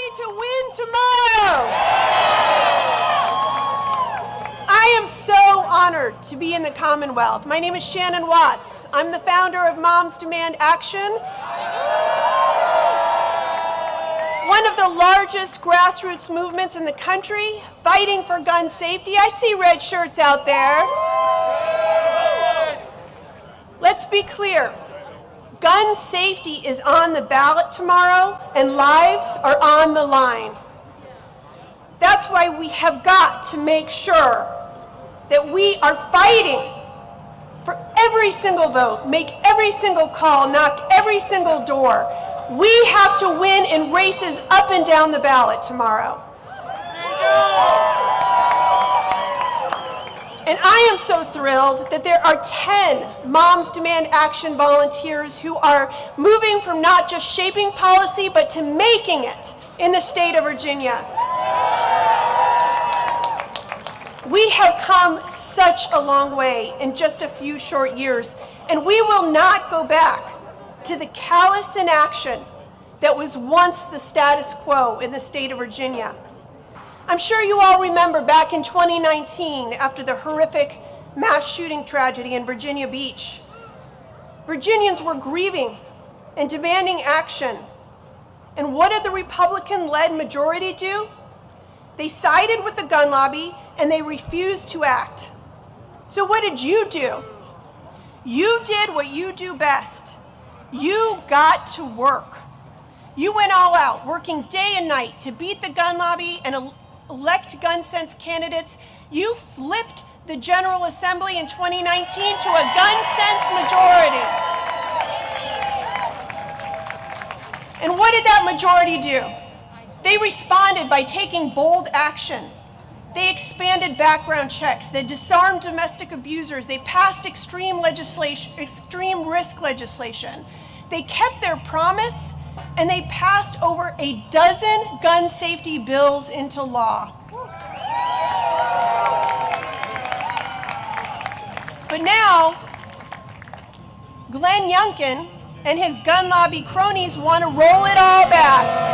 ready to win tomorrow? I am so honored to be in the Commonwealth. My name is Shannon Watts. I'm the founder of Moms Demand Action, one of the largest grassroots movements in the country, fighting for gun safety. I see red shirts out there. Let's be clear. Gun safety is on the ballot tomorrow, and lives are on the line. That's why we have got to make sure that we are fighting for every single vote, make every single call, knock every single door. We have to win in races up and down the ballot tomorrow. And I am so thrilled that there are 10 Moms Demand Action volunteers who are moving from not just shaping policy, but to making it in the state of Virginia. We have come such a long way in just a few short years, and we will not go back to the callous inaction that was once the status quo in the state of Virginia. I'm sure you all remember back in 2019, after the horrific mass shooting tragedy in Virginia Beach, Virginians were grieving and demanding action. And what did the Republican-led majority do? They sided with the gun lobby and they refused to act. So what did you do? You did what you do best. You got to work. You went all out, working day and night to beat the gun lobby and elect gun sense candidates. You flipped the General Assembly in 2019 to a gun sense majority. And what did that majority do? They responded by taking bold action. They expanded background checks. They disarmed domestic abusers. They passed extreme risk legislation. They kept their promise, and they passed over a dozen gun safety bills into law. But now, Glenn Youngkin and his gun lobby cronies want to roll it all back.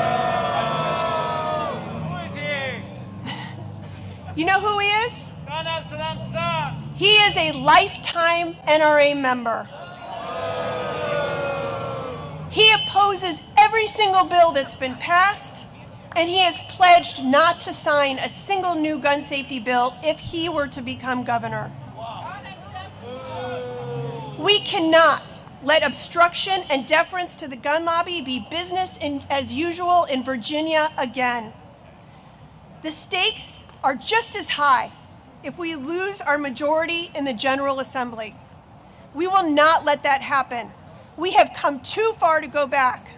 You know who he is? Donald Trump's son. He is a lifetime NRA member. He opposes every single bill that's been passed, and he has pledged not to sign a single new gun safety bill if he were to become governor. We cannot let obstruction and deference to the gun lobby be business as usual in Virginia again. The stakes are just as high if we lose our majority in the General Assembly. We will not let that happen. We have come too far to go back.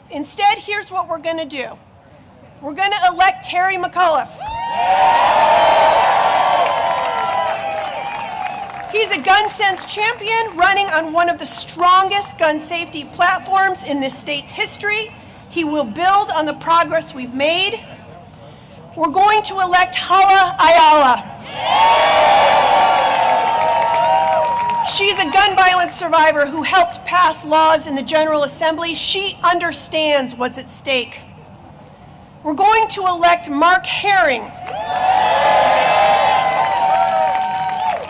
Instead, here's what we're going to do. We're going to elect Terry McAuliffe. He's a gun sense champion running on one of the strongest gun safety platforms in this state's history. He will build on the progress we've made. We're going to elect Hala Ayala. She's a gun violence survivor who helped pass laws in the General Assembly. She understands what's at stake. We're going to elect Mark Herring.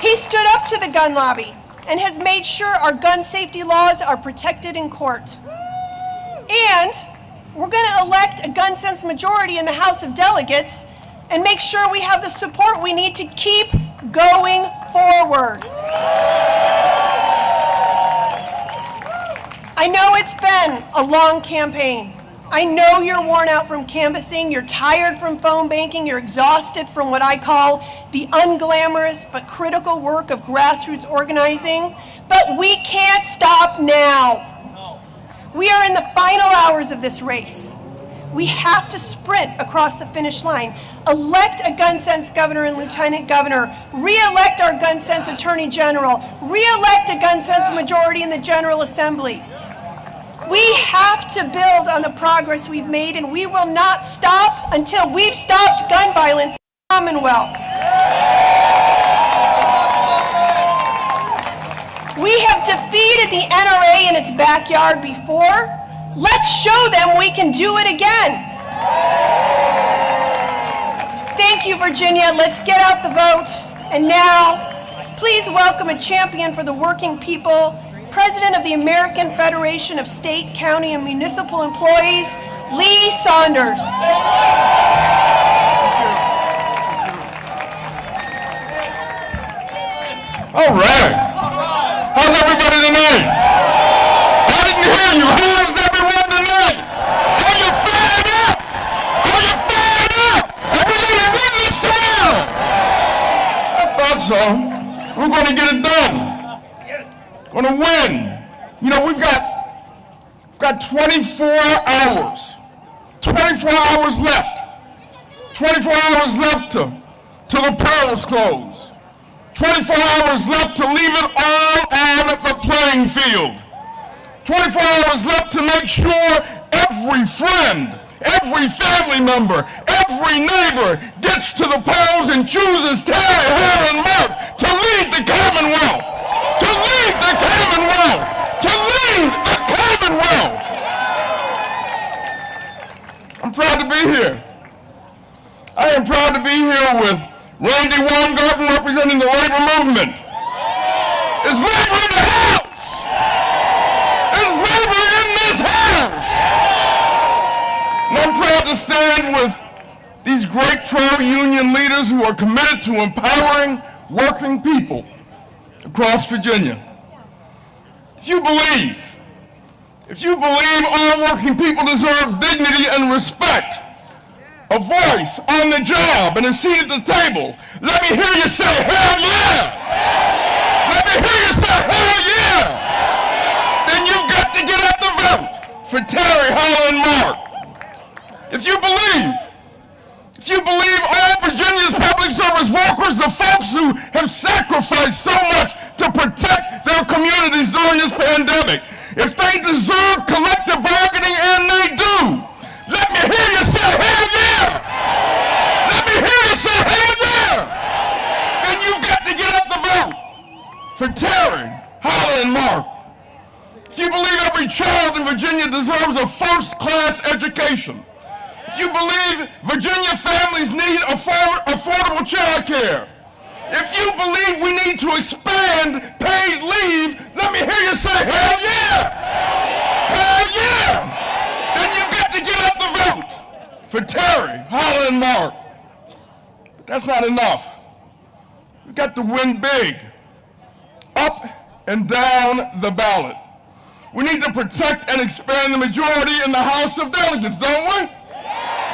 He stood up to the gun lobby and has made sure our gun safety laws are protected in court. And we're going to elect a gun sense majority in the House of Delegates and make sure we have the support we need to keep going forward. I know it's been a long campaign. I know you're worn out from canvassing, you're tired from phone banking, you're exhausted from what I call the unglamorous but critical work of grassroots organizing, but we can't stop now. We are in the final hours of this race. We have to sprint across the finish line, elect a gun sense governor and lieutenant governor, re-elect our gun sense attorney general, re-elect a gun sense majority in the General Assembly. We have to build on the progress we've made, and we will not stop until we've stopped gun violence in the Commonwealth. We have defeated the NRA in its backyard before. Let's show them we can do it again. Thank you, Virginia. Let's get out the vote. And now, please welcome a champion for the working people, President of the American Federation of State, County, and Municipal Employees, Lee Saunders. All right. How's everybody tonight? I didn't hear you. How's everyone tonight? Are you fired up? Are you fired up? Are we going to win this tomorrow? I thought so. We're going to get it done. Going to win. You know, we've got 24 hours. 24 hours left. 24 hours left till the polls close. 24 hours left to leave it all on the playing field. 24 hours left to make sure every friend, every family member, every neighbor gets to the polls and chooses Terry, Hala, and Mark to lead the Commonwealth. To lead the Commonwealth. To lead the Commonwealth. I'm proud to be here. I am proud to be here with Randi Weingarten representing the labor movement. Is labor in the house? Is labor in this house? And I'm proud to stand with these great pro-union leaders who are committed to empowering working people across Virginia. If you believe all working people deserve dignity and respect, a voice on the job and a seat at the table, let me hear you say, hell yeah! Let me hear you say, hell yeah! Then you've got to get up the vote for Terry, Hala, and Mark. If you believe all Virginia's public service workers, the folks who have sacrificed so much to protect their communities during this pandemic, if they deserve collective bargaining, and they do, let me hear you say, hell yeah! Let me hear you say, hell yeah! Then you've got to get up the vote for Terry, Hala, and Mark. If you believe every child in Virginia deserves a first-class education, if you believe Virginia families need affordable child care, if you believe we need to expand paid leave, let me hear you say, hell yeah! Hell yeah! Then you've got to get up the vote for Terry, Hala, and Mark. But that's not enough. We've got to win big, up and down the ballot. We need to protect and expand the majority in the House of Delegates, don't we?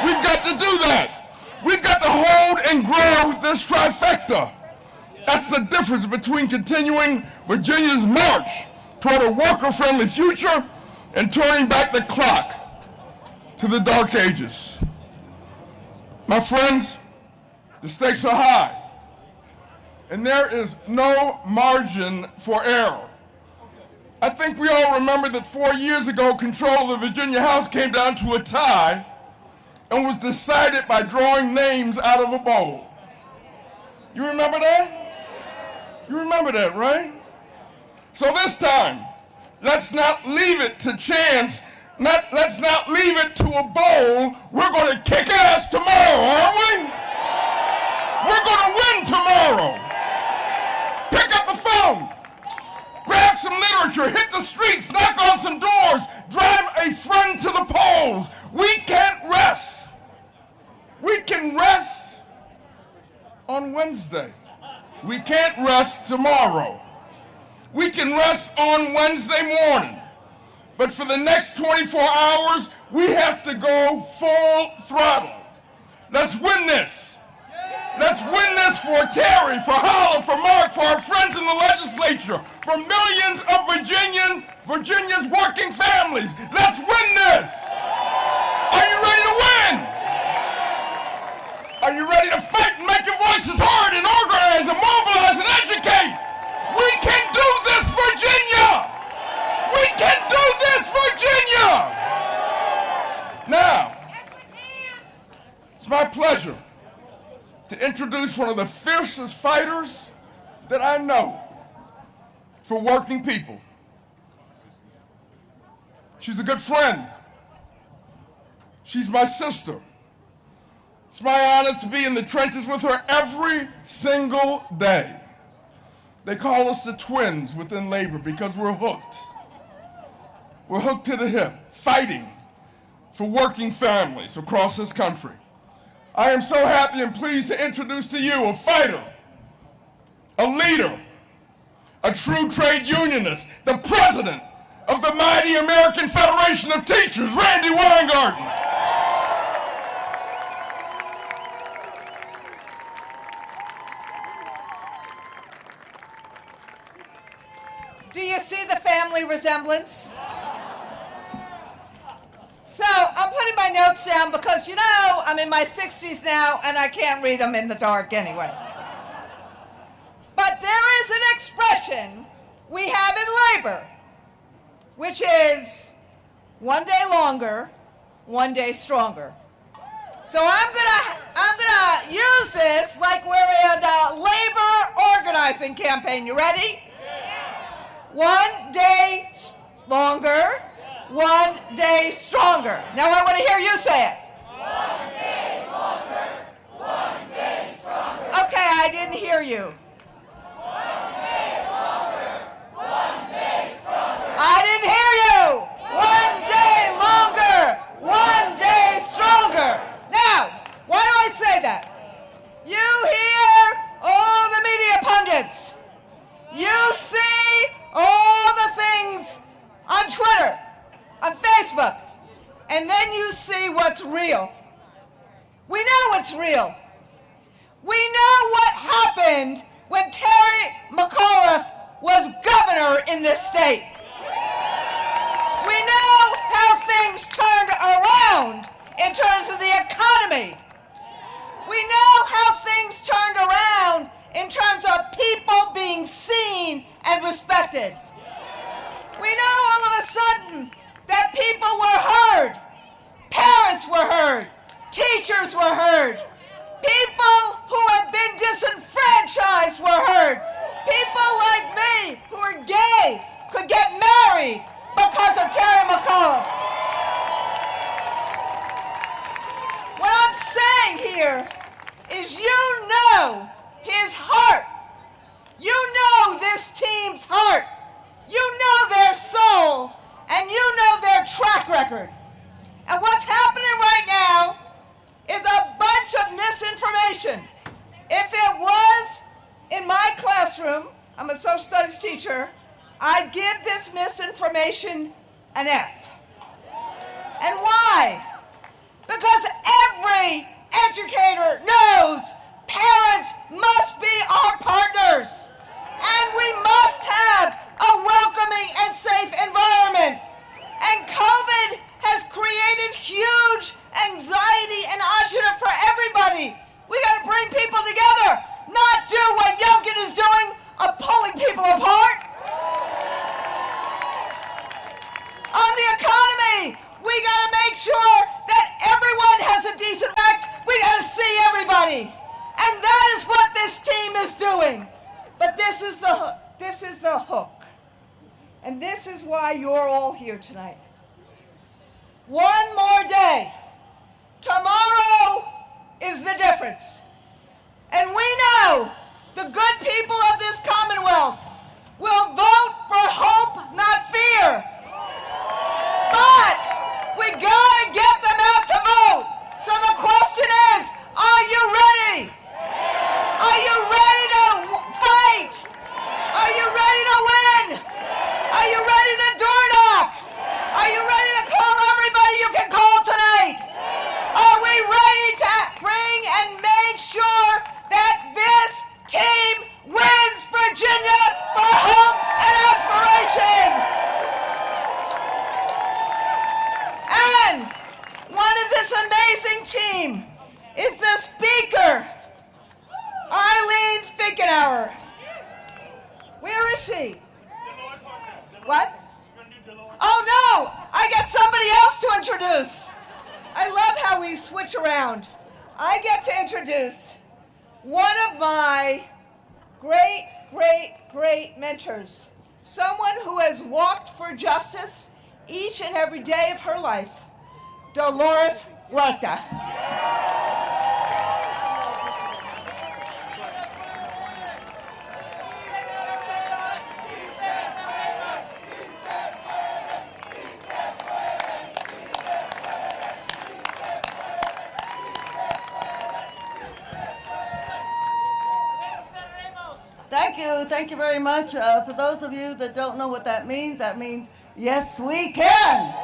We've got to do that. We've got to hold and grow this trifecta. That's the difference between continuing Virginia's march toward a worker-friendly future and turning back the clock to the dark ages. My friends, the stakes are high, and there is no margin for error. I think we all remember that 4 years ago, control of the Virginia House came down to a tie and was decided by drawing names out of a bowl. You remember that? You remember that, right? So this time, let's not leave it to chance. Let's not leave it to a bowl. We're going to kick ass tomorrow, aren't we? We're going to win tomorrow. Pick up the phone. Grab some literature. Hit the streets. Knock on some doors. Drive a friend to the polls. We can't rest. We can rest on Wednesday. We can't rest tomorrow. We can rest on Wednesday morning. But for the next 24 hours, we have to go full throttle. Let's win this. Let's win this for Terry, for Hala, for Mark, for our friends in the legislature, for millions of Virginia's working families. Let's win this. Are you ready to win? Are you ready to fight and make your voices heard and organize and mobilize and educate? We can do this, Virginia! We can do this, Virginia! Now, it's my pleasure to introduce one of the fiercest fighters that I know for working people. She's a good friend. She's my sister. It's my honor to be in the trenches with her every single day. They call us the twins within labor because we're hooked. We're hooked to the hip, fighting for working families across this country. I am so happy and pleased to introduce to you a fighter, a leader, a true trade unionist, the president of the mighty American Federation of Teachers, Randi Weingarten. Do you see the family resemblance? So I'm putting my notes down because, you know, I'm in my 60s now and I can't read them in the dark anyway. But there is an expression we have in labor, which is one day longer, one day stronger. So I'm gonna use this like we're in a labor organizing campaign. You ready? One day longer, one day stronger. Now I want to hear you say it. One day longer, one day stronger. Okay, I didn't hear you. One day longer, one day stronger. I didn't hear you. One day longer, one day stronger. Now, why do I say that? You hear all the media pundits. You see all the things on Twitter, on Facebook, and then you see what's real. We know what's real. We know what happened when McAuliffe was governor in this state. We know how things turned around in terms of the economy. We know how things turned around in terms of people being seen and respected. We know all of a sudden that people were heard, parents were heard, teachers were heard, people who had been disenfranchised were heard, people like me who are gay could get married because of Terry McAuliffe. What I'm saying here is you know his heart. You know this team's heart. You know their soul, and you know their track record. And what's happening right now is a bunch of misinformation. If it was in my classroom, I'm a social studies teacher, I'd give this misinformation an F. And why? Because every educator knows parents must be our partners. And we must have a welcoming and safe environment. And COVID has created huge anxiety and agita for everybody. We got to bring people together, not do what Youngkin is doing of pulling people apart. On the economy, we got to make sure that everyone has a decent act. We got to see everybody. And that is what this team is doing. But this is the hook. And this is why you're all here tonight. One more day. Tomorrow is the difference. And we know the good people of this Commonwealth will vote for hope, not fear. But we gotta get them out to vote. So the question is, are you ready? Are you ready to fight? Are you ready to win? Are you ready to door knock? Are you ready to call everybody you can call tonight? Are we ready to bring and make sure that this team wins Virginia for hope and aspiration? And one of this amazing team is the speaker, Eileen. Where is she? What? Oh no, I got somebody else to introduce. I love how we switch around. I get to introduce one of my great mentors, someone who has walked for justice each and every day of her life, Dolores Huerta. Thank you very much. For those of you that don't know what that means yes, we can.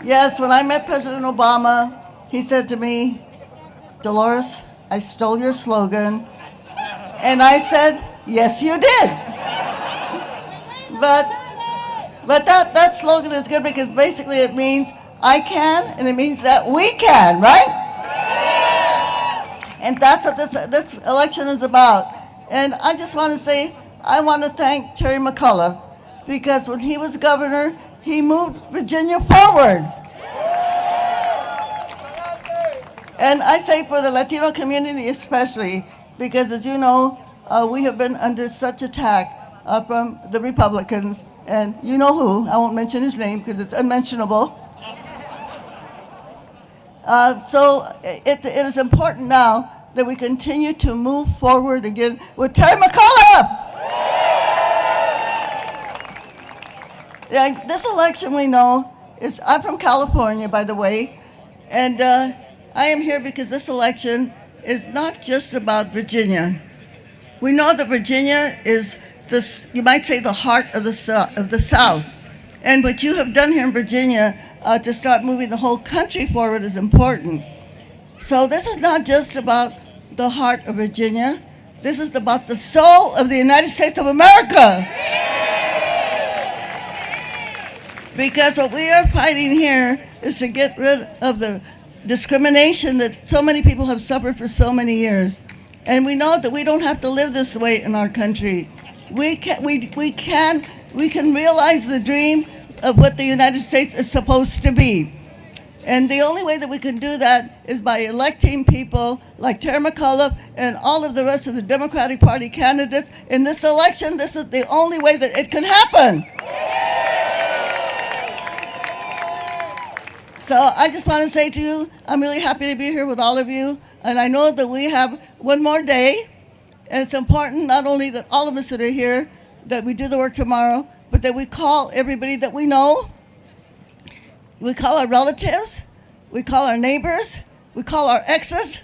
Yes, when I met President Obama, he said to me, Dolores, I stole your slogan. And I said, yes, you did. But that slogan is good because basically it means I can, and it means that we can, right? And that's what this election is about. And I just want to say, I want to thank Terry McAuliffe, because when he was governor, he moved Virginia forward. And I say for the Latino community especially, because as you know, we have been under such attack from the Republicans, and you know who, I won't mention his name because it's unmentionable. So it is important now that we continue to move forward again with Terry McAuliffe. Yeah, this election we know is, I'm from California, by the way, and I am here because this election is not just about Virginia. We know that Virginia is this, you might say, the heart of the South. And what you have done here in Virginia to start moving the whole country forward is important. So this is not just about the heart of Virginia. This is about the soul of the United States of America. Because what we are fighting here is to get rid of the discrimination that so many people have suffered for so many years. And we know that we don't have to live this way in our country. We can realize the dream of what the United States is supposed to be. And the only way that we can do that is by electing people like Terry McAuliffe and all of the rest of the Democratic Party candidates. In this election, this is the only way that it can happen. So I just want to say to you, I'm really happy to be here with all of you. And I know that we have one more day. And it's important not only that all of us that are here, that we do the work tomorrow, but that we call everybody that we know. We call our relatives, we call our neighbors, we call our exes.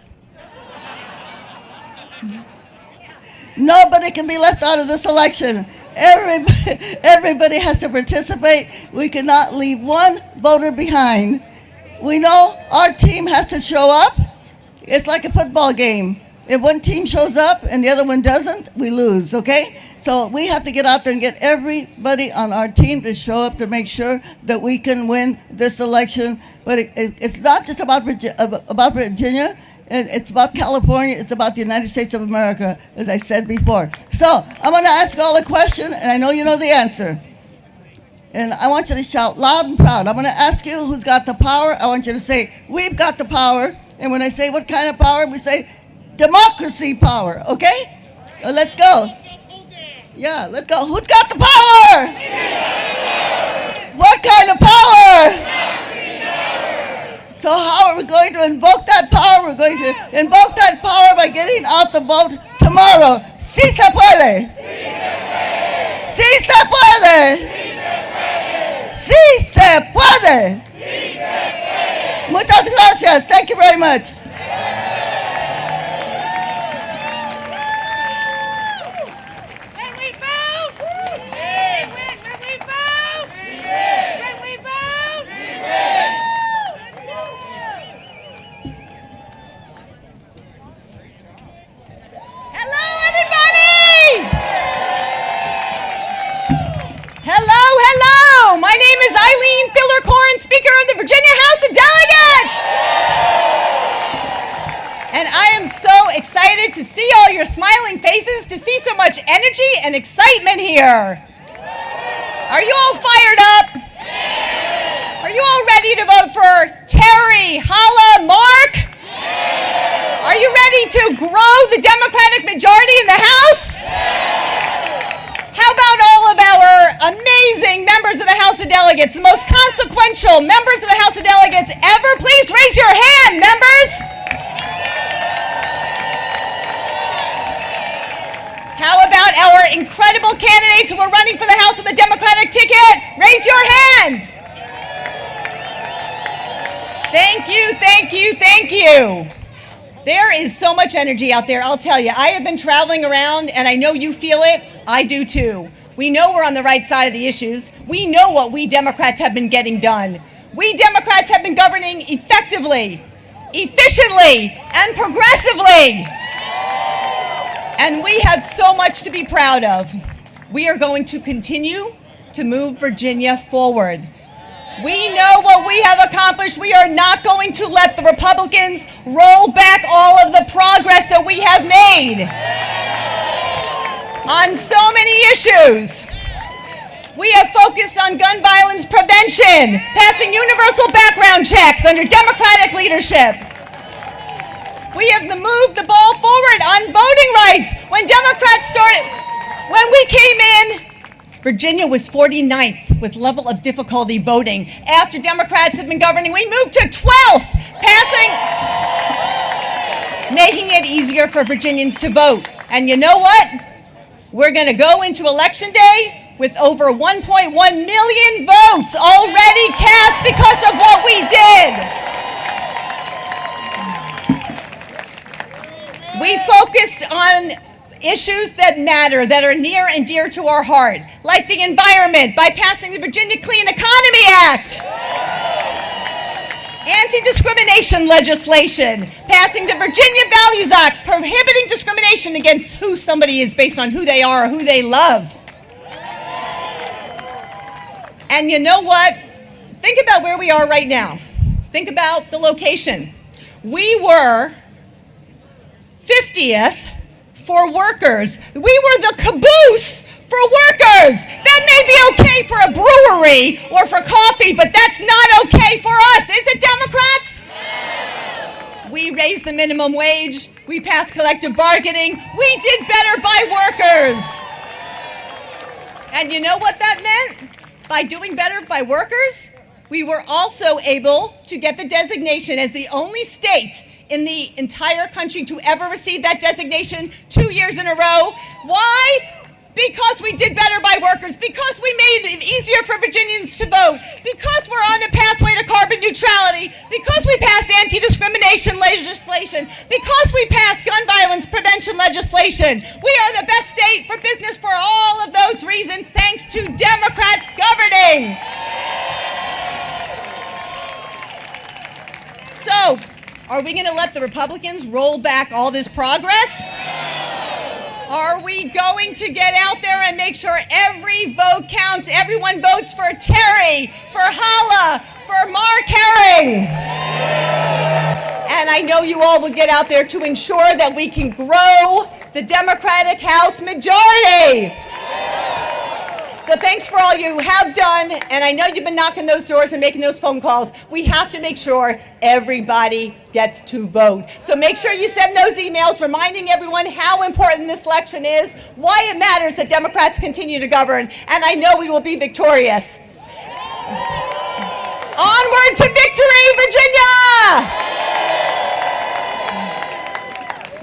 Nobody can be left out of this election. Everybody has to participate. We cannot leave one voter behind. We know our team has to show up. It's like a football game. If one team shows up and the other one doesn't, we lose, okay? So we have to get out there and get everybody on our team to show up to make sure that we can win this election. But it's not just about Virginia, and it's about California, it's about the United States of America, as I said before. So I'm going to ask all a question, and I know you know the answer. And I want you to shout loud and proud. I'm going to ask you who's got the power. I want you to say, we've got the power. And when I say what kind of power, we say democracy power, okay? Let's go. Yeah, let's go. Who's got the power? What kind of power? So how are we going to invoke that power? We're going to invoke that power by getting out the vote tomorrow. Sí se puede. Sí se puede. Sí se puede. Muchas gracias. Thank you very much. Hello. My name is Eileen Filler-Corn, Speaker of the Virginia House of Delegates. And I am so excited to see all your smiling faces, to see so much energy and excitement here. Are you all fired up? Are you all ready to vote for Terry, Hala, Mark? Are you ready to grow the Democratic majority in the House? How about all of our amazing members of the House of Delegates? Delegates, the most consequential members of the House of Delegates ever. Please raise your hand, members. How about our incredible candidates who are running for the House of the Democratic ticket? Raise your hand. Thank you, thank you, thank you. There is so much energy out there, I'll tell you. I have been traveling around, and I know you feel it. I do too. We know we're on the right side of the issues. We know what we Democrats have been getting done. We Democrats have been governing effectively, efficiently, and progressively. And we have so much to be proud of. We are going to continue to move Virginia forward. We know what we have accomplished. We are not going to let the Republicans roll back all of the progress that we have made on so many issues. We have focused on gun violence prevention, passing universal background checks under Democratic leadership. We have moved the ball forward on voting rights. When we came in, Virginia was 49th with level of difficulty voting. After Democrats have been governing, we moved to 12th, making it easier for Virginians to vote. And you know what? We're going to go into Election Day with over 1.1 million votes already cast because of what we did. We focused on issues that matter, that are near and dear to our heart, like the environment by passing the Virginia Clean Economy Act, anti-discrimination legislation, passing the Virginia Values Act, prohibiting discrimination against who somebody is based on who they are or who they love. And you know what? Think about where we are right now. Think about the location. We were 50th for workers. We were the caboose for workers. That may be okay for a brewery or for coffee, but that's not okay for us. Is it, Democrats? No. We raised the minimum wage. We passed collective bargaining. We did better by workers. And you know what that meant? By doing better by workers, we were also able to get the designation as the only state in the entire country to ever receive that designation 2 years in a row. Why? Because we did better by workers, because we made it easier for Virginians to vote, because we're on a pathway to carbon neutrality, because we passed anti-discrimination legislation, because we passed gun violence prevention legislation. We are the best state for business for all of those reasons, thanks to Democrats governing. So, are we going to let the Republicans roll back all this progress? Are we going to get out there and make sure every vote counts? Everyone votes for Terry, for Hala, for Mark Herring. And I know you all will get out there to ensure that we can grow the Democratic House majority. So thanks for all you have done, and I know you've been knocking those doors and making those phone calls. We have to make sure everybody gets to vote. So make sure you send those emails reminding everyone how important this election is, why it matters that Democrats continue to govern, and I know we will be victorious. Onward to victory, Virginia!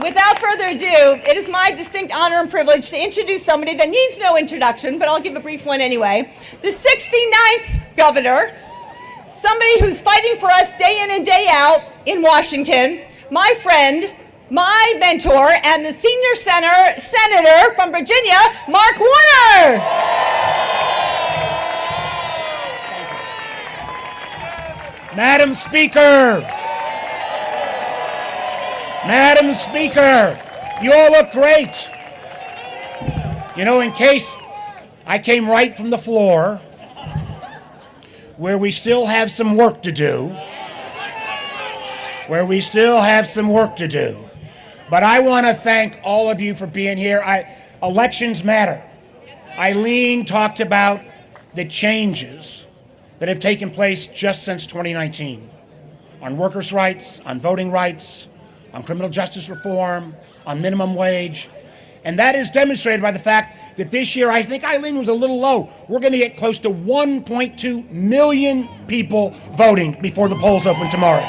Without further ado, it is my distinct honor and privilege to introduce somebody that needs no introduction, but I'll give a brief one anyway. The 69th governor, somebody who's fighting for us day in and day out in Washington, my friend, my mentor, and the senior senator from Virginia, Mark Warner. Madam Speaker, Madam Speaker, you all look great. You know, in case I came right from the floor, where we still have some work to do, But I want to thank all of you for being here. Elections matter. Eileen talked about the changes that have taken place just since 2019 on workers' rights, on voting rights, on criminal justice reform, on minimum wage. And that is demonstrated by the fact that this year, I think Eileen was a little low. We're going to get close to 1.2 million people voting before the polls open tomorrow.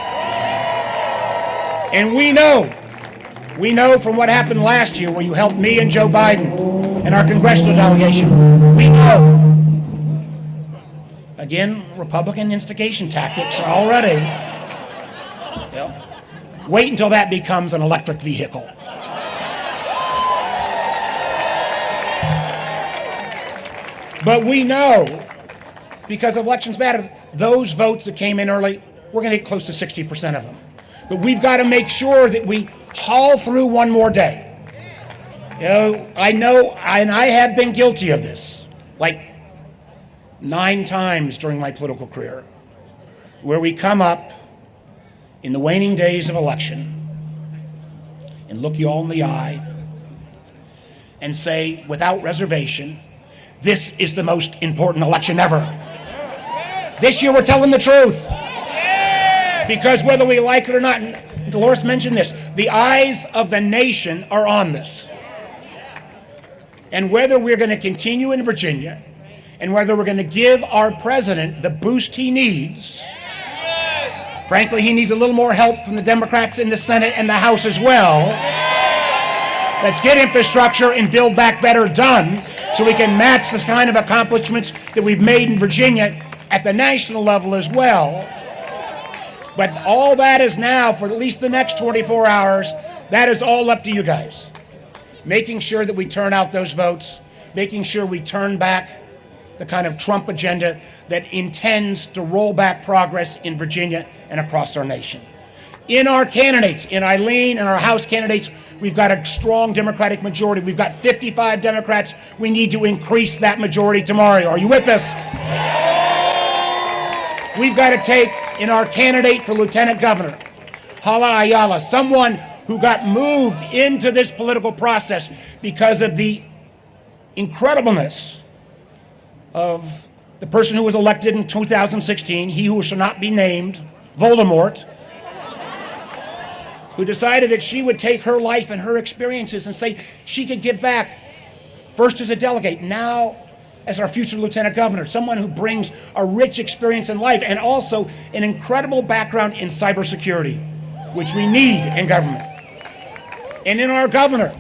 And we know from what happened last year where you helped me and Joe Biden and our congressional delegation, we know, again, Republican instigation tactics are already, wait until that becomes an electric vehicle. But we know, because elections matter, those votes that came in early, we're going to get close to 60% of them. But we've got to make sure that we haul through one more day. I know, and I have been guilty of this, like 9 times during my political career, where we come up in the waning days of election and look you all in the eye and say, without reservation, this is the most important election ever. This year we're telling the truth. Because whether we like it or not, and Dolores mentioned this, the eyes of the nation are on this. And whether we're going to continue in Virginia, and whether we're going to give our president the boost he needs, frankly, he needs a little more help from the Democrats in the Senate and the House as well. Let's get infrastructure and Build Back Better done so we can match this kind of accomplishments that we've made in Virginia at the national level as well. But all that is now, for at least the next 24 hours, that is all up to you guys. Making sure that we turn out those votes, making sure we turn back the kind of Trump agenda that intends to roll back progress in Virginia and across our nation. In our candidates, in Eileen and our House candidates, we've got a strong Democratic majority. We've got 55 Democrats. We need to increase that majority tomorrow. Are you with us? We've got to take, in our candidate for Lieutenant Governor, Hala Ayala, someone who got moved into this political process because of the incredibleness of the person who was elected in 2016, he who shall not be named, Voldemort, who decided that she would take her life and her experiences and say she could give back, first as a delegate, now as our future lieutenant governor, someone who brings a rich experience in life and also an incredible background in cybersecurity, which we need in government. And in our governor,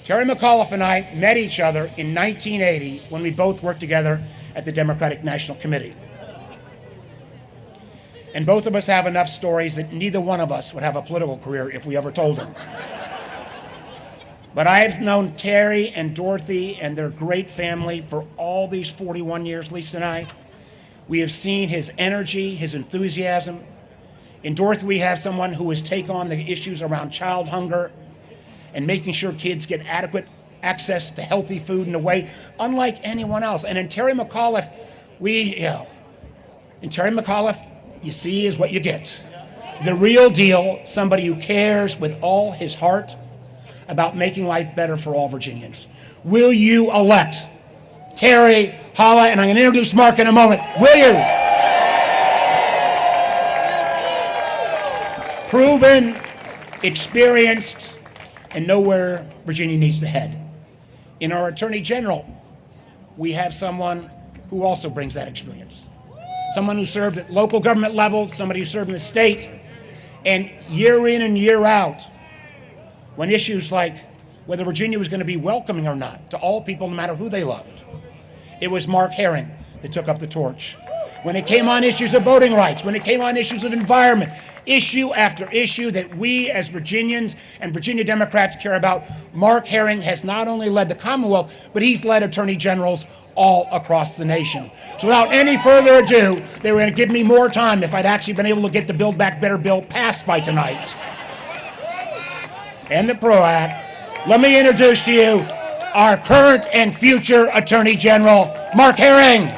Terry McAuliffe and I met each other in 1980 when we both worked together at the Democratic National Committee. And both of us have enough stories that neither one of us would have a political career if we ever told them. But I have known Terry and Dorothy and their great family for all these 41 years, Lisa and I. We have seen his energy, his enthusiasm. In Dorothy, we have someone who has taken on the issues around child hunger and making sure kids get adequate access to healthy food in a way unlike anyone else. And in Terry McAuliffe, you see is what you get. The real deal, somebody who cares with all his heart about making life better for all Virginians. Will you elect Terry, Hala, and I'm going to introduce Mark in a moment. Will you? Proven, experienced, and know where Virginia needs to head. In our Attorney General, we have someone who also brings that experience. Someone who served at local government levels, somebody who served in the state, and year in and year out, when issues like whether Virginia was going to be welcoming or not to all people, no matter who they loved, it was Mark Herring that took up the torch. When it came on issues of voting rights, when it came on issues of environment, issue after issue that we as Virginians and Virginia Democrats care about, Mark Herring has not only led the Commonwealth, but he's led attorney generals all across the nation. So without any further ado, they were going to give me more time if I'd actually been able to get the Build Back Better bill passed by tonight. And the PRO Act. Let me introduce to you our current and future Attorney General, Mark Herring.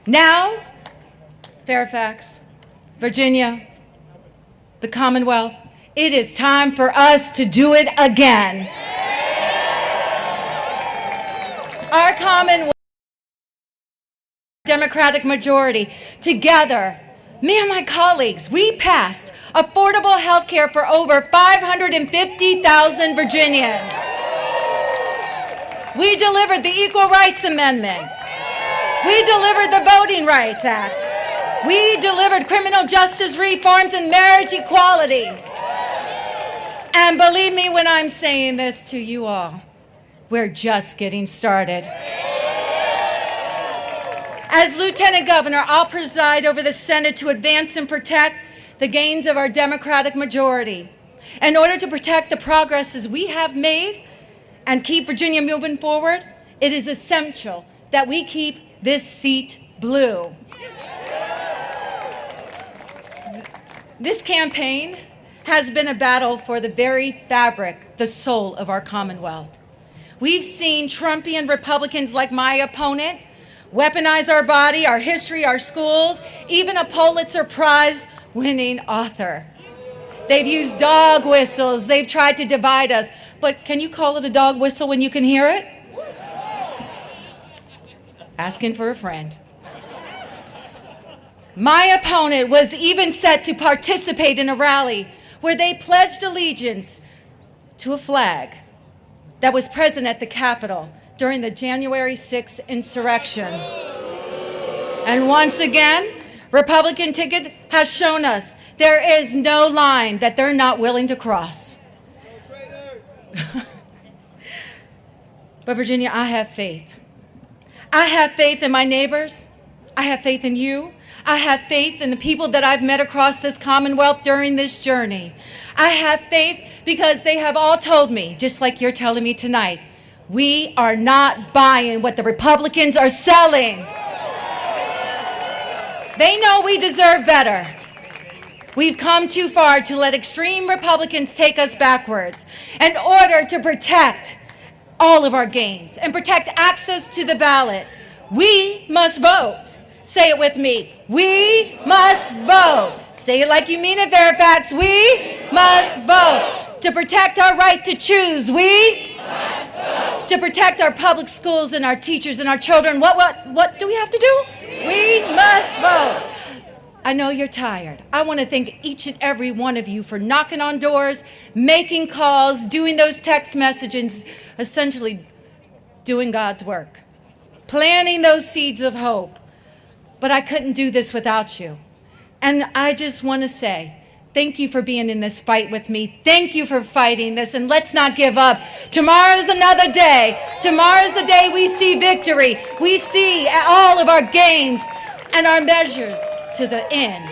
Now, Fairfax, Virginia, the Commonwealth, it is time for us to do it again. Our Commonwealth Democratic majority, together, me and my colleagues, we passed affordable health care for over 550,000 Virginians. We delivered the Equal Rights Amendment. We delivered the Voting Rights Act. We delivered criminal justice reforms and marriage equality. And believe me when I'm saying this to you all, we're just getting started. As Lieutenant Governor, I'll preside over the Senate to advance and protect the gains of our Democratic majority. In order to protect the progresses we have made and keep Virginia moving forward, it is essential that we keep this seat blue. This campaign has been a battle for the very fabric, the soul of our Commonwealth. We've seen Trumpian Republicans like my opponent weaponize our body, our history, our schools, even a Pulitzer Prize-winning author. They've used dog whistles. They've tried to divide us. But can you call it a dog whistle when you can hear it? Asking for a friend. My opponent was even set to participate in a rally where they pledged allegiance to a flag that was present at the Capitol during the January 6th insurrection. And once again, Republican ticket has shown us there is no line that they're not willing to cross. But Virginia, I have faith. I have faith in my neighbors. I have faith in you. I have faith in the people that I've met across this Commonwealth during this journey. I have faith because they have all told me, just like you're telling me tonight, we are not buying what the Republicans are selling. They know we deserve better. We've come too far to let extreme Republicans take us backwards. In order to protect all of our gains and protect access to the ballot, we must vote. Say it with me. We must vote. Say it like you mean it, Fairfax. We must vote. To protect our right to choose, we must vote. To protect our public schools and our teachers and our children, what do we have to do? We must vote. I know you're tired. I want to thank each and every one of you for knocking on doors, making calls, doing those text messages, essentially doing God's work, planting those seeds of hope. But I couldn't do this without you. And I just want to say, thank you for being in this fight with me. Thank you for fighting this, and let's not give up. Tomorrow's another day. Tomorrow's the day we see victory. We see all of our gains and our measures to the end.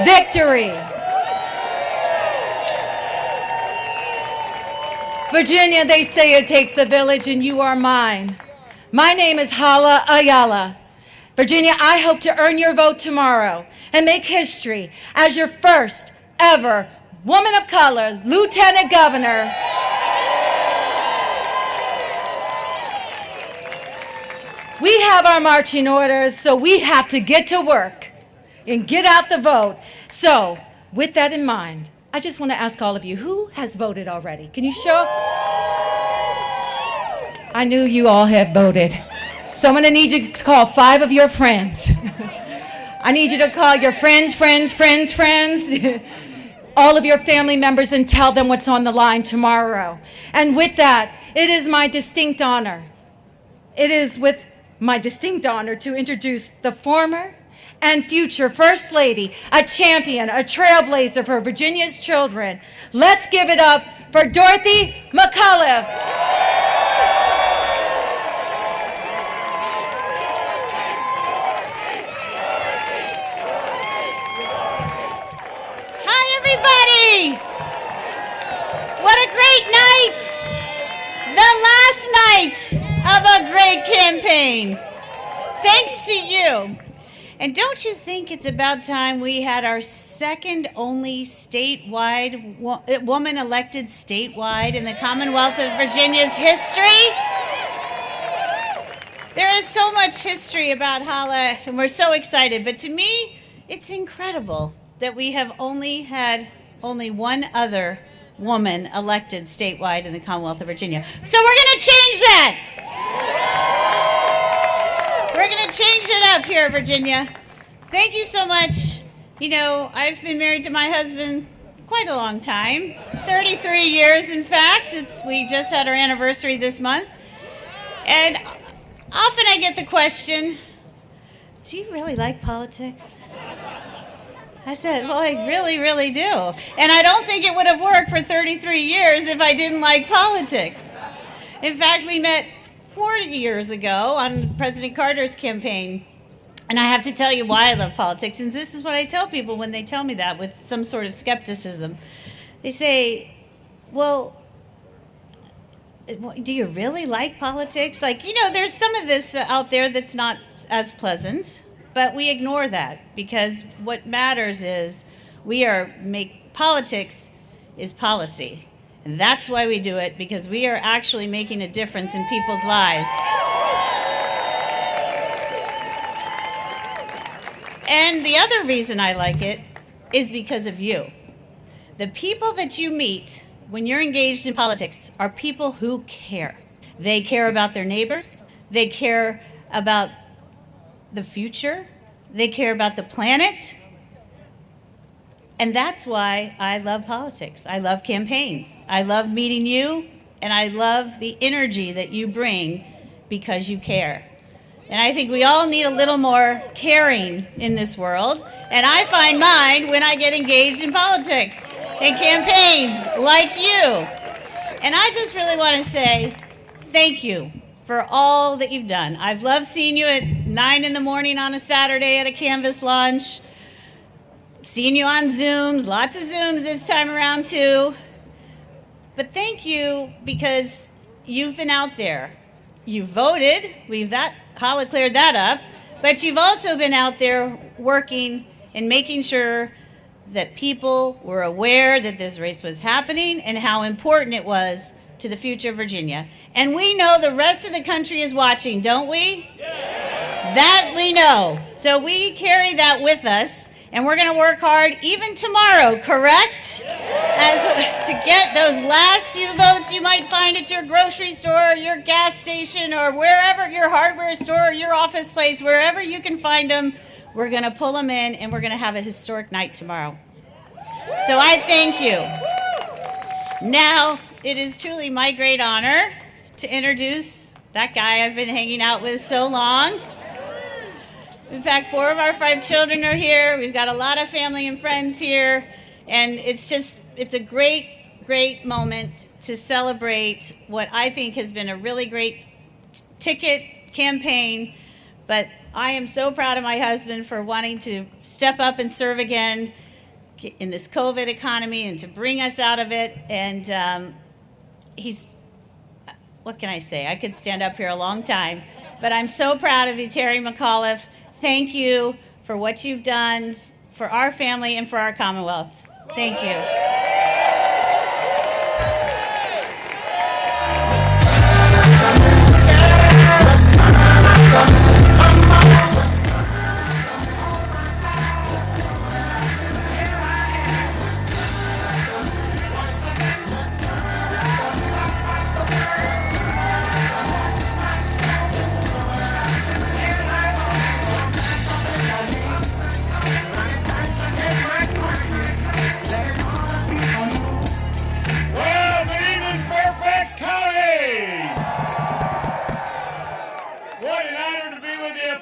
Victory. Virginia, they say it takes a village, and you are mine. My name is Hala Ayala. Virginia, I hope to earn your vote tomorrow and make history as your first ever woman of color lieutenant governor. We have our marching orders, so we have to get to work and get out the vote. So, with that in mind, I just want to ask all of you, who has voted already? Can you show? I knew you all have voted. So I'm going to need you to call 5 of your friends. I need you to call your friends, all of your family members, and tell them what's on the line tomorrow. And with that, it is my distinct honor. It is with my distinct honor to introduce the former and future First Lady, a champion, a trailblazer for Virginia's children. Let's give it up for Dorothy McAuliffe. Everybody! What a great night! The last night of a great campaign. Thanks to you. And don't you think it's about time we had our second only statewide woman elected statewide in the Commonwealth of Virginia's history? There is so much history about Hala, and we're so excited. But to me, it's incredible that we have had only one other woman elected statewide in the Commonwealth of Virginia. So we're going to change that. We're going to change it up here, Virginia. Thank you so much. You know, I've been married to my husband quite a long time, 33 years, in fact. We just had our anniversary this month. And often I get the question, do you really like politics? I said, well, I really, really do. And I don't think it would have worked for 33 years if I didn't like politics. In fact, we met 40 years ago on President Carter's campaign. And I have to tell you why I love politics. And this is what I tell people when they tell me that with some sort of skepticism. They say, well, do you really like politics? Like, you know, there's some of this out there that's not as pleasant, but we ignore that because what matters is politics is policy. And that's why we do it, because we are actually making a difference in people's lives. And the other reason I like it is because of you. The people that you meet when you're engaged in politics are people who care. They care about their neighbors. They care about the future. They care about the planet. And that's why I love politics. I love campaigns. I love meeting you, and I love the energy that you bring because you care. And I think we all need a little more caring in this world. And I find mine when I get engaged in politics and campaigns like you. And I just really want to say thank you for all that you've done. I've loved seeing you at 9 in the morning on a Saturday at a canvas launch, seeing you on Zooms, lots of Zooms this time around too. But thank you because you've been out there. You voted, Hala cleared that up, but you've also been out there working and making sure that people were aware that this race was happening and how important it was to the future of Virginia. And we know the rest of the country is watching, don't we? Yeah. That we know. So we carry that with us, and we're going to work hard even tomorrow, correct? To get those last few votes you might find at your grocery store, your gas station, or wherever, your hardware store, your office place, wherever you can find them. We're going to pull them in, and we're going to have a historic night tomorrow. So I thank you. Now, it is truly my great honor to introduce that guy I've been hanging out with so long. In fact, 4 of our 5 children are here. We've got a lot of family and friends here. And it's a great, great moment to celebrate what I think has been a really great ticket campaign. But I am so proud of my husband for wanting to step up and serve again in this COVID economy and to bring us out of it. And what can I say? I could stand up here a long time. But I'm so proud of you, Terry McAuliffe. Thank you for what you've done for our family and for our Commonwealth. Thank you.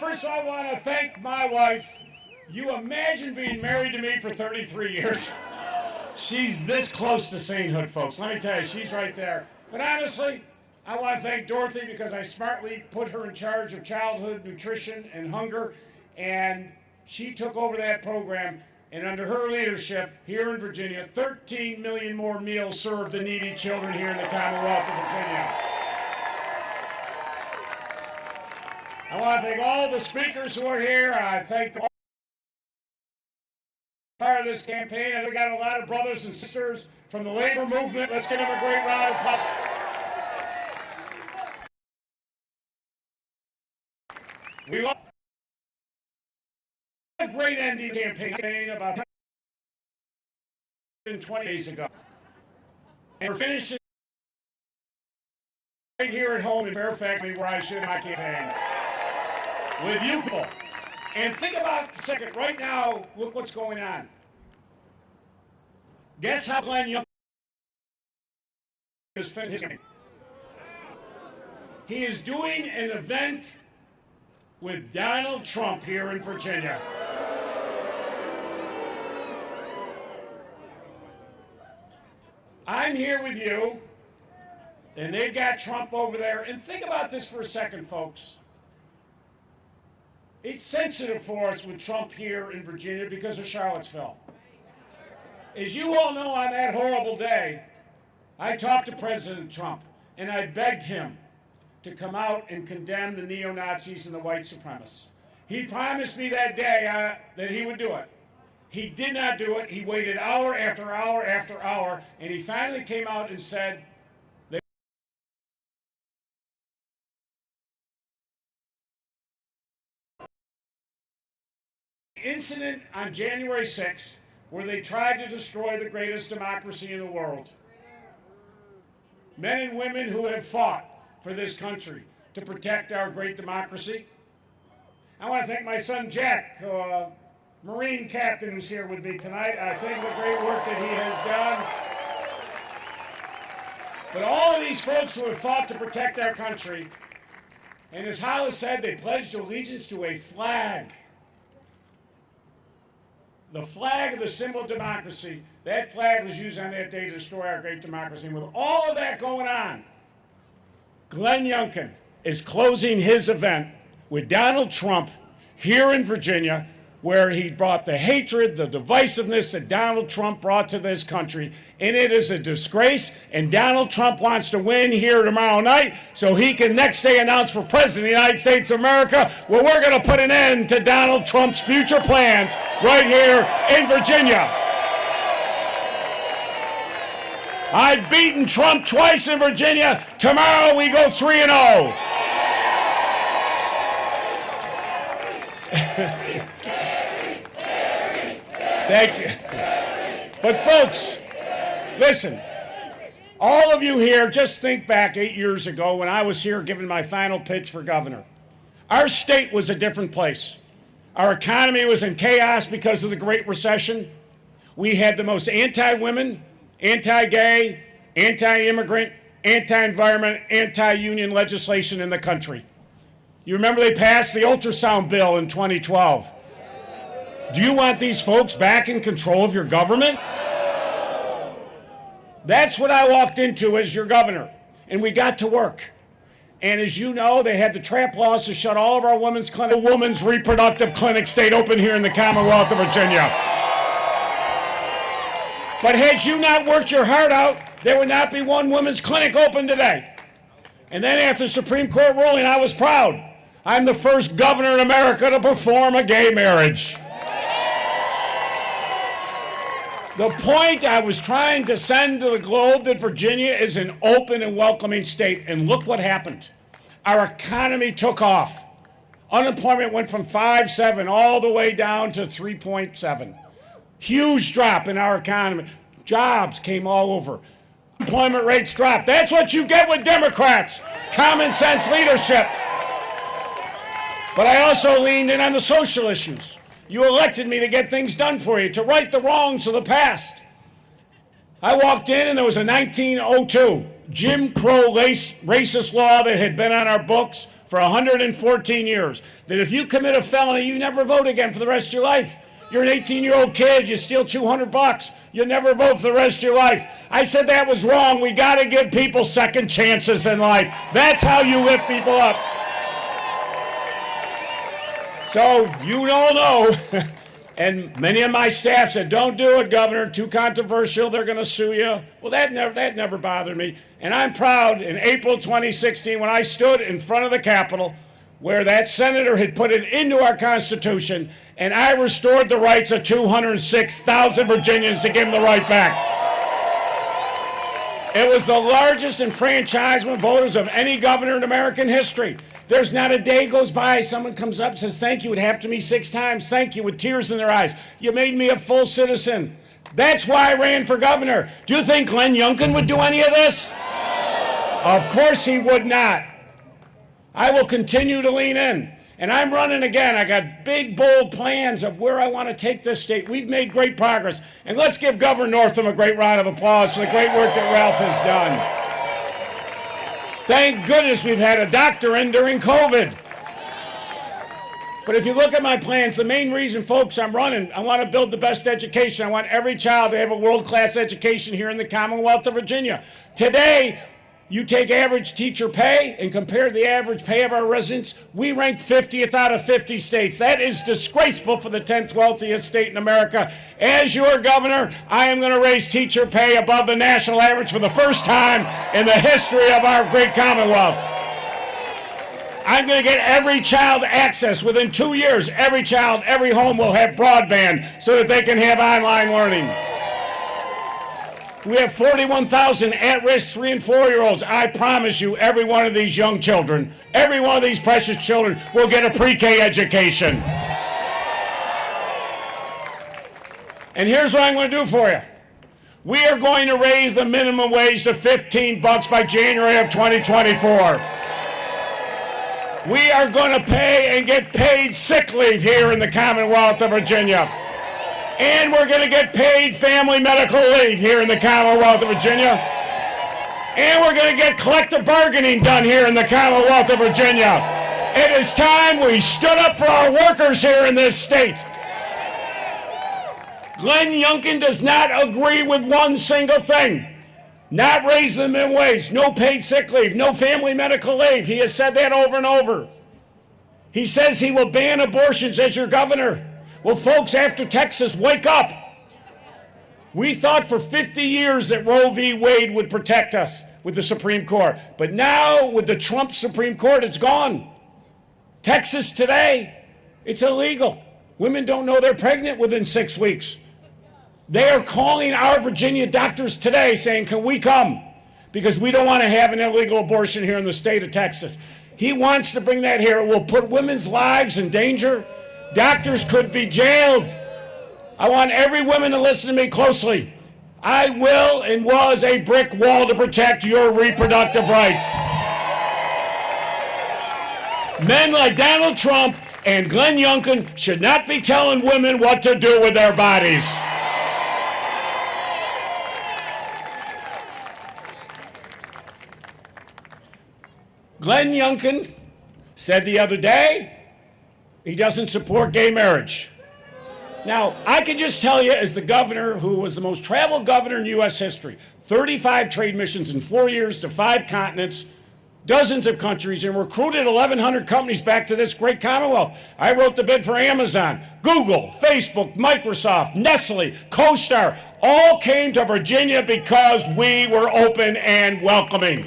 First, I want to thank my wife. You imagine being married to me for 33 years. She's this close to sainthood, folks. Let me tell you, she's right there. But honestly, I want to thank Dorothy because I smartly put her in charge of childhood nutrition and hunger, and she took over that program. And under her leadership here in Virginia, 13 million more meals served to needy children here in the Commonwealth of Virginia. I want to thank all the speakers who are here. I thank the part of this campaign. And we got a lot of brothers and sisters from the labor movement. Let's give them a great round of applause. We lost a great ending campaign about 120 days ago. And we're finishing right here at home in Fairfax, where I should my campaign. With you people. And think about it for a second. Right now, look what's going on. Guess how Glenn Young is finishing. He is doing an event with Donald Trump here in Virginia. I'm here with you, and they've got Trump over there. And think about this for a second, folks. It's sensitive for us with Trump here in Virginia because of Charlottesville. As you all know, on that horrible day, I talked to President Trump, and I begged him to come out and condemn the neo-Nazis and the white supremacists. He promised me that day that he would do it. He did not do it. He waited hour after hour after hour, and he finally came out and said, the incident on January 6th, where they tried to destroy the greatest democracy in the world. Men and women who have fought for this country to protect our great democracy. I want to thank my son Jack, Marine captain, who's here with me tonight. I think the great work that he has done. But all of these folks who have fought to protect our country, and as Hala said, they pledged allegiance to a flag. The flag of the symbol of democracy. That flag was used on that day to destroy our great democracy. And with all of that going on, Glenn Youngkin is closing his event with Donald Trump here in Virginia, where he brought the hatred, the divisiveness that Donald Trump brought to this country. And it is a disgrace, and Donald Trump wants to win here tomorrow night so he can next day announce for President of the United States of America, well, we're going to put an end to Donald Trump's future plans right here in Virginia. I've beaten Trump twice in Virginia. Tomorrow we go 3-0. Thank you. But folks, listen, all of you here, just think back 8 years ago when I was here giving my final pitch for governor. Our state was a different place. Our economy was in chaos because of the Great Recession. We had the most anti-women, anti-gay, anti-immigrant, anti-environment, anti-union legislation in the country. You remember they passed the ultrasound bill in 2012. Do you want these folks back in control of your government? That's what I walked into as your governor, and we got to work. And as you know, they had the trap laws to shut all of our women's clinics. The women's reproductive clinics stayed open here in the Commonwealth of Virginia. But had you not worked your heart out, there would not be one women's clinic open today. And then after the Supreme Court ruling, I was proud. I'm the first governor in America to perform a gay marriage. The point I was trying to send to the globe that Virginia is an open and welcoming state, and look what happened. Our economy took off. Unemployment went from 5.7 all the way down to 3.7. Huge drop in our economy. Jobs came all over. Employment rates dropped. That's what you get with Democrats. Common sense leadership. But I also leaned in on the social issues. You elected me to get things done for you, to right the wrongs of the past. I walked in and there was a 1902 Jim Crow racist law that had been on our books for 114 years. That if you commit a felony, you never vote again for the rest of your life. You're an 18-year-old kid, you steal $200, you'll never vote for the rest of your life. I said that was wrong. We got to give people second chances in life. That's how you lift people up. So you all know, and many of my staff said, don't do it, Governor, too controversial, they're going to sue you. Well, that never bothered me. And I'm proud, in April 2016, when I stood in front of the Capitol, where that senator had put it into our Constitution, and I restored the rights of 206,000 Virginians to give them the right back. It was the largest enfranchisement voters of any governor in American history. There's not a day goes by someone comes up and says, thank you, it happened to me 6 times, thank you, with tears in their eyes. You made me a full citizen. That's why I ran for governor. Do you think Glenn Youngkin would do any of this? Of course he would not. I will continue to lean in. And I'm running again. I got big, bold plans of where I want to take this state. We've made great progress. And let's give Governor Northam a great round of applause for the great work that Ralph has done. Thank goodness we've had a doctor in during COVID. But if you look at my plans, the main reason, folks, I'm running, I want to build the best education. I want every child to have a world-class education here in the Commonwealth of Virginia. Today, you take average teacher pay and compare the average pay of our residents, we rank 50th out of 50 states. That is disgraceful for the 10th wealthiest state in America. As your governor, I am going to raise teacher pay above the national average for the first time in the history of our great Commonwealth. I'm going to get every child access. Within 2 years, every child, every home will have broadband so that they can have online learning. We have 41,000 at-risk 3- and 4-year-olds. I promise you, every one of these young children, every one of these precious children will get a pre-K education. And here's what I'm going to do for you. We are going to raise the minimum wage to $15 by January of 2024. We are going to pay and get paid sick leave here in the Commonwealth of Virginia. And we're going to get paid family medical leave here in the Commonwealth of Virginia. And we're going to get collective bargaining done here in the Commonwealth of Virginia. It is time we stood up for our workers here in this state. Glenn Youngkin does not agree with one single thing. Not raising the minimum wage, no paid sick leave, no family medical leave. He has said that over and over. He says he will ban abortions as your governor. Well, folks, after Texas, wake up. We thought for 50 years that Roe v. Wade would protect us with the Supreme Court. But now, with the Trump Supreme Court, it's gone. Texas today, it's illegal. Women don't know they're pregnant within 6 weeks. They are calling our Virginia doctors today saying, can we come? Because we don't want to have an illegal abortion here in the state of Texas. He wants to bring that here. It will put women's lives in danger. Doctors could be jailed. I want every woman to listen to me closely. I will and was a brick wall to protect your reproductive rights. Men like Donald Trump and Glenn Youngkin should not be telling women what to do with their bodies. Glenn Youngkin said the other day he doesn't support gay marriage. Now, I can just tell you, as the governor who was the most traveled governor in U.S. history, 35 trade missions in 4 years to 5 continents, dozens of countries, and recruited 1,100 companies back to this great Commonwealth. I wrote the bid for Amazon, Google, Facebook, Microsoft, Nestle, CoStar, all came to Virginia because we were open and welcoming.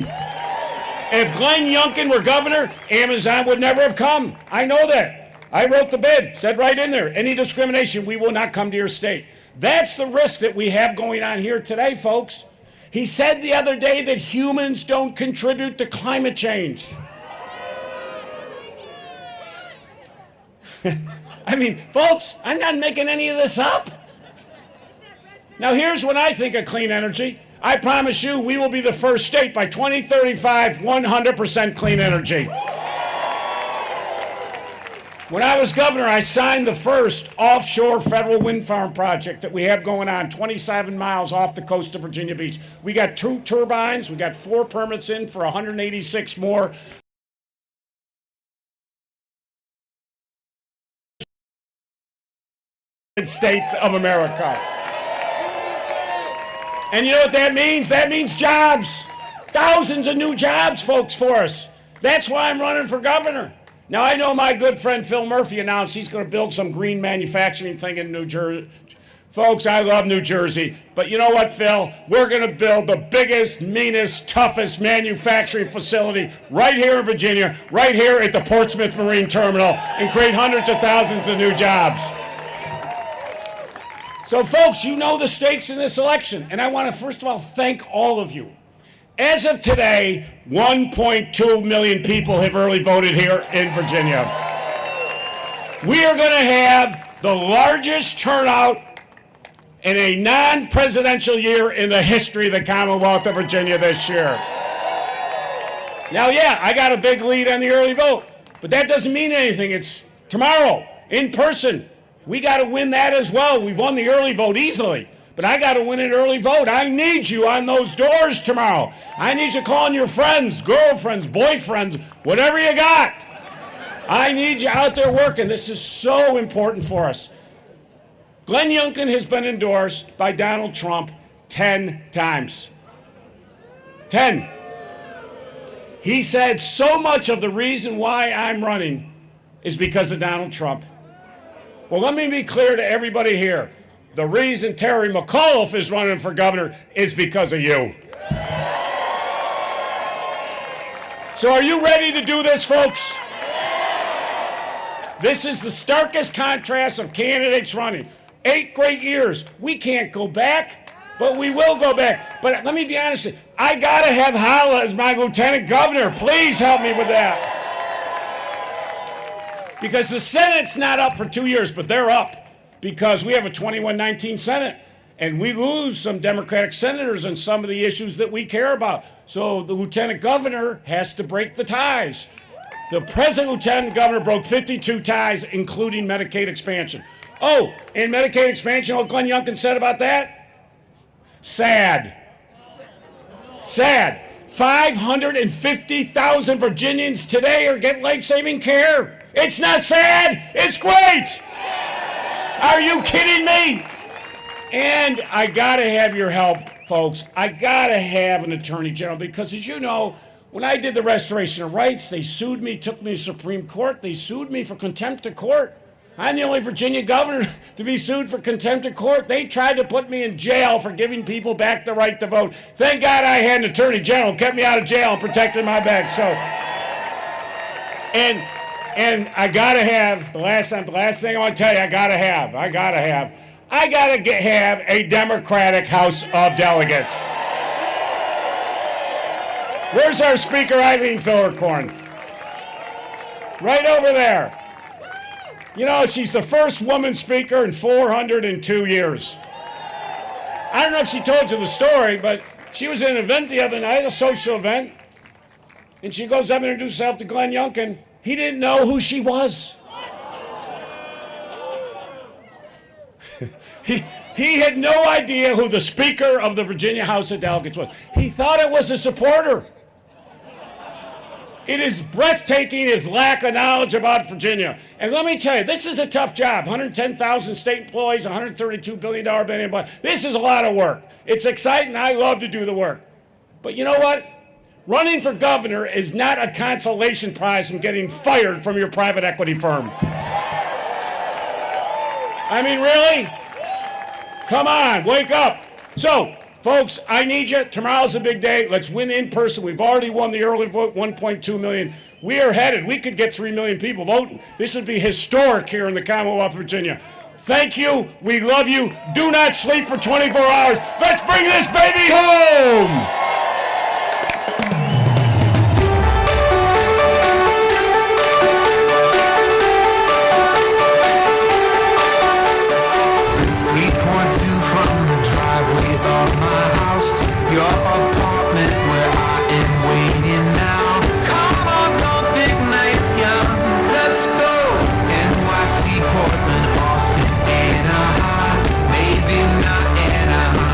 If Glenn Youngkin were governor, Amazon would never have come. I know that. I wrote the bid, said right in there, any discrimination, we will not come to your state. That's the risk that we have going on here today, folks. He said the other day that humans don't contribute to climate change. I mean, folks, I'm not making any of this up. Now, here's what I think of clean energy. I promise you, we will be the first state by 2035, 100% clean energy. When I was governor, I signed the first offshore federal wind farm project that we have going on 27 miles off the coast of Virginia Beach. We got 2 turbines. We got 4 permits in for 186 more. States of America. And you know what that means? That means jobs. Thousands of new jobs, folks, for us. That's why I'm running for governor. Now, I know my good friend Phil Murphy announced he's going to build some green manufacturing thing in New Jersey. Folks, I love New Jersey. But you know what, Phil? We're going to build the biggest, meanest, toughest manufacturing facility right here in Virginia, right here at the Portsmouth Marine Terminal, and create hundreds of thousands of new jobs. So, folks, you know the stakes in this election. And I want to, first of all, thank all of you. As of today, 1.2 million people have early voted here in Virginia. We are going to have the largest turnout in a non-presidential year in the history of the Commonwealth of Virginia this year. Now, yeah, I got a big lead on the early vote, but that doesn't mean anything. It's tomorrow, in person. We got to win that as well. We've won the early vote easily, but I got to win an early vote. I need you on those doors tomorrow. I need you calling your friends, girlfriends, boyfriends, whatever you got. I need you out there working. This is so important for us. Glenn Youngkin has been endorsed by Donald Trump 10 times. 10. He said so much of the reason why I'm running is because of Donald Trump. Well, let me be clear to everybody here. The reason Terry McAuliffe is running for governor is because of you. So are you ready to do this, folks? This is the starkest contrast of candidates running. 8 great years. We can't go back, but we will go back. But let me be honest with you. I got to have Hala as my lieutenant governor. Please help me with that. Because the Senate's not up for 2 years, but they're up because we have a 21-19 Senate. And we lose some Democratic senators on some of the issues that we care about. So the lieutenant governor has to break the ties. The present lieutenant governor broke 52 ties, including Medicaid expansion. Oh, and Medicaid expansion, what Glenn Youngkin said about that? Sad. Sad. 550,000 Virginians today are getting life-saving care. It's not sad, it's great. Are you kidding me? And I gotta have your help, folks. I gotta have an attorney general because, as you know, when I did the restoration of rights, they sued me, took me to Supreme Court. They sued me for contempt of court. I'm the only Virginia governor to be sued for contempt of court. They tried to put me in jail for giving people back the right to vote. Thank God I had an attorney general who kept me out of jail and protected my back. So, and I gotta have the last thing I want to tell you. I gotta have a Democratic House of Delegates. Where's our Speaker, Eileen Fillercorn? Right over there. You know, she's the first woman speaker in 402 years. I don't know if she told you the story, but she was at an event the other night, a social event, and she goes up and introduces herself to Glenn Youngkin. He didn't know who she was. He had no idea who the Speaker of the Virginia House of Delegates was. He thought it was a supporter. It is breathtaking, his lack of knowledge about Virginia. And let me tell you, this is a tough job. 110,000 state employees, $132 billion budget. This is a lot of work. It's exciting. I love to do the work. But you know what? Running for governor is not a consolation prize from getting fired from your private equity firm. I mean, really? Come on, wake up. So, folks, I need you. Tomorrow's a big day. Let's win in person. We've already won the early vote, 1.2 million. We are headed. We could get 3 million people voting. This would be historic here in the Commonwealth of Virginia. Thank you. We love you. Do not sleep for 24 hours. Let's bring this baby home.